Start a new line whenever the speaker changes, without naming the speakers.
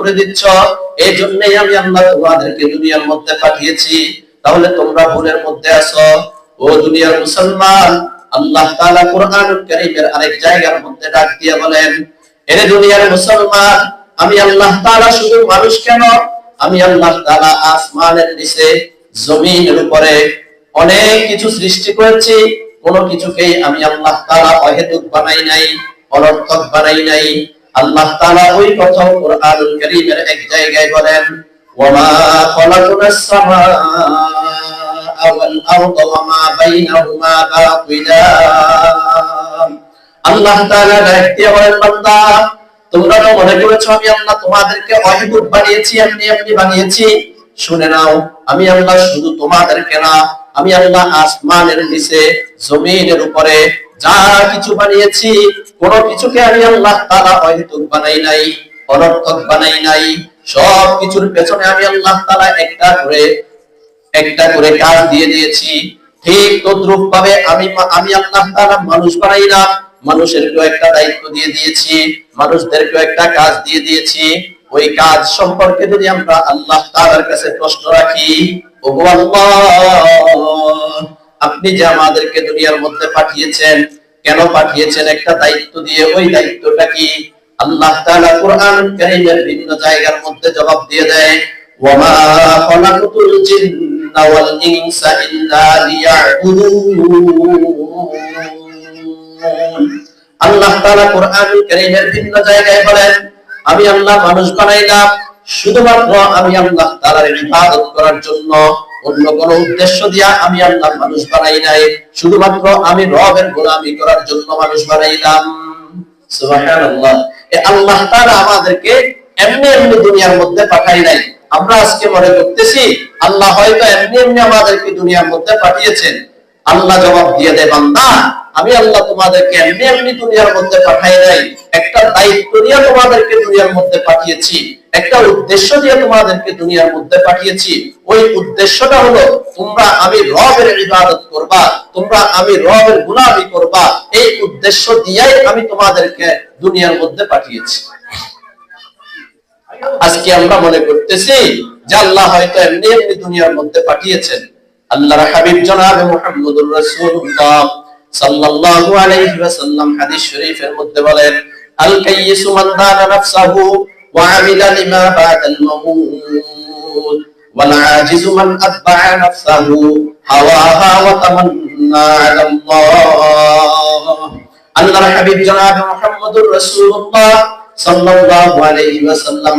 করে দিচ্ছ, এই জন্যই আমি আল্লাহ তোমাদেরকে দুনিয়ার মধ্যে পাঠিয়েছি। তাহলে তোমরা ভুলের মধ্যে আছো। ও দুনিয়ার মুসলমান, আল্লাহ তাআলা কোরআনুল কারীমের আরেক জায়গার মধ্যে ডাক দিয়ে বলেন, এরে দুনিয়ার মুসলমান, আমি আল্লাহ তাআলা শুধু মানুষ কেন, আমি আল্লাহ তাআলা আসমানের নিচে জমিনের উপরে অনেক কিছু সৃষ্টি করেছি। কোন কিছুকেই আমি আল্লাহ তাআলা অহেতুক বানাই নাই, অনর্থক বানাই নাই। আল্লাহ তাআলা ওই কথা কোরআনুল কারীমের এক জায়গায় বলেন, ওয়ামা খালাকনাস সামাআ ওয়াল আরদা ওয়ামা বাইনাহুমা বাতিলা। আল্লাহ তাআলা ডাক দিয়ে বলেন, বান্দা, তোমরা তো মনে করেছো আমি আল্লাহ তোমাদেরকে অহেতুক বানিয়েছি, এমনি এমনি বানিয়েছি। শুনে নাও, আমি আল্লাহ শুধু তোমাদেরকে না, আমি আল্লাহ আসমানের নিচে জমিনের উপরে যা কিছু বানিয়েছি, কোন কিছুকে আমি আল্লাহ তাআলা অহেতুক বানাই নাই, অনর্থক বানাই নাই। সব কিছুর পেছনে আমি আল্লাহ তাআলা একটা করে কাজ দিয়ে দিয়েছি। ঠিক তদ্রূপ ভাবে আমি আল্লাহ তাআলা মানুষ বানাইলাম, মানুষেরকেও একটা দায়িত্ব দিয়ে দিয়েছি, মানুষদেরকেও একটা কাজ দিয়ে দিয়েছি। ওই কাজ সম্পর্কে যদি আমরা আল্লাহ তাআলার কাছে প্রশ্ন রাখি, ওগো আল্লাহ, আপনি যে আমাদেরকে দুনিয়ার মধ্যে পাঠিয়েছেন, কেন পাঠিয়েছেন? একটা দায়িত্ব দিয়ে। ওই দায়িত্বটা কি? আল্লাহ তাআলা কোরআনুল কারীমের বিভিন্ন জায়গার মধ্যে জবাব দিয়ে দেয়, ওয়ামা খালাকুতুল জিন্না ওয়াল ইনসা ইল্লা লিয়াবুদুন। আল্লাহ তাআলা কোরআনুল কারীমের বিভিন্ন জায়গায় বলেন, আমি আল্লাহ মানুষ বানাইলাম শুধুমাত্র আমি আল্লাহ তাআলার ইবাদত করার জন্য, অন্য কোনো উদ্দেশ্য দিয়া আমি আল্লাহ মানুষ বানাই নাই। শুধুমাত্র আমি রবের গোলামি করার জন্য মানুষ বানাইলাম। সুবহানাল্লাহ। আল্লাহ তাআলা আমাদেরকে এমনি এমনি দুনিয়ার মধ্যে পাঠাই নাই। আমরা আজকে মনে করতেছি আল্লাহ হয়তো এমনি এমনি আমাদেরকে দুনিয়ার মধ্যে পাঠিয়েছেন। আল্লাহ জবাব দিয়ে দেয়, বান্দা, আমি আল্লাহ তোমাদেরকে এমনি এমনি দুনিয়ার মধ্যে পাঠাই নাই, একটা দায়িত্ব দিয়ে তোমাদেরকে দুনিয়ার মধ্যে পাঠিয়েছি, একটা উদ্দেশ্য দিয়ে তোমাদেরকে দুনিয়ার মধ্যে পাঠিয়েছি। ওই উদ্দেশ্যটা হলো তোমরা আমি রবের ইবাদত করবা, তোমরা আমি রবের গোলামি করবা। এই উদ্দেশ্য দিয়েই আমি তোমাদেরকে দুনিয়ার মধ্যে পাঠিয়েছি। আজকে আমরা মনে করতেছি যে আল্লাহ হয়তো এমনি এমনি দুনিয়ার মধ্যে পাঠিয়েছেন। আল্লাহর হাবিব জনাবে মুহাম্মদুর রাসূলুল্লাহ সাল্লাল্লাহু আলাইহি ওয়াসাল্লাম হাদিস শরীফের মধ্যে বলেন, আল কাইয়িসু মান দানা নাফসাহু ওয়া আমিলা লিমা বাদাল মাউত ওয়াল আজিজু মান আতবা'a নাফসাহু হাওয়াহা ওয়া তামান্না আলা আল্লাহ। আল্লাহর হাবিব জনাবে মুহাম্মদুর রাসূলুল্লাহ সাল্লাল্লাহু আলাইহি ওয়াসাল্লাম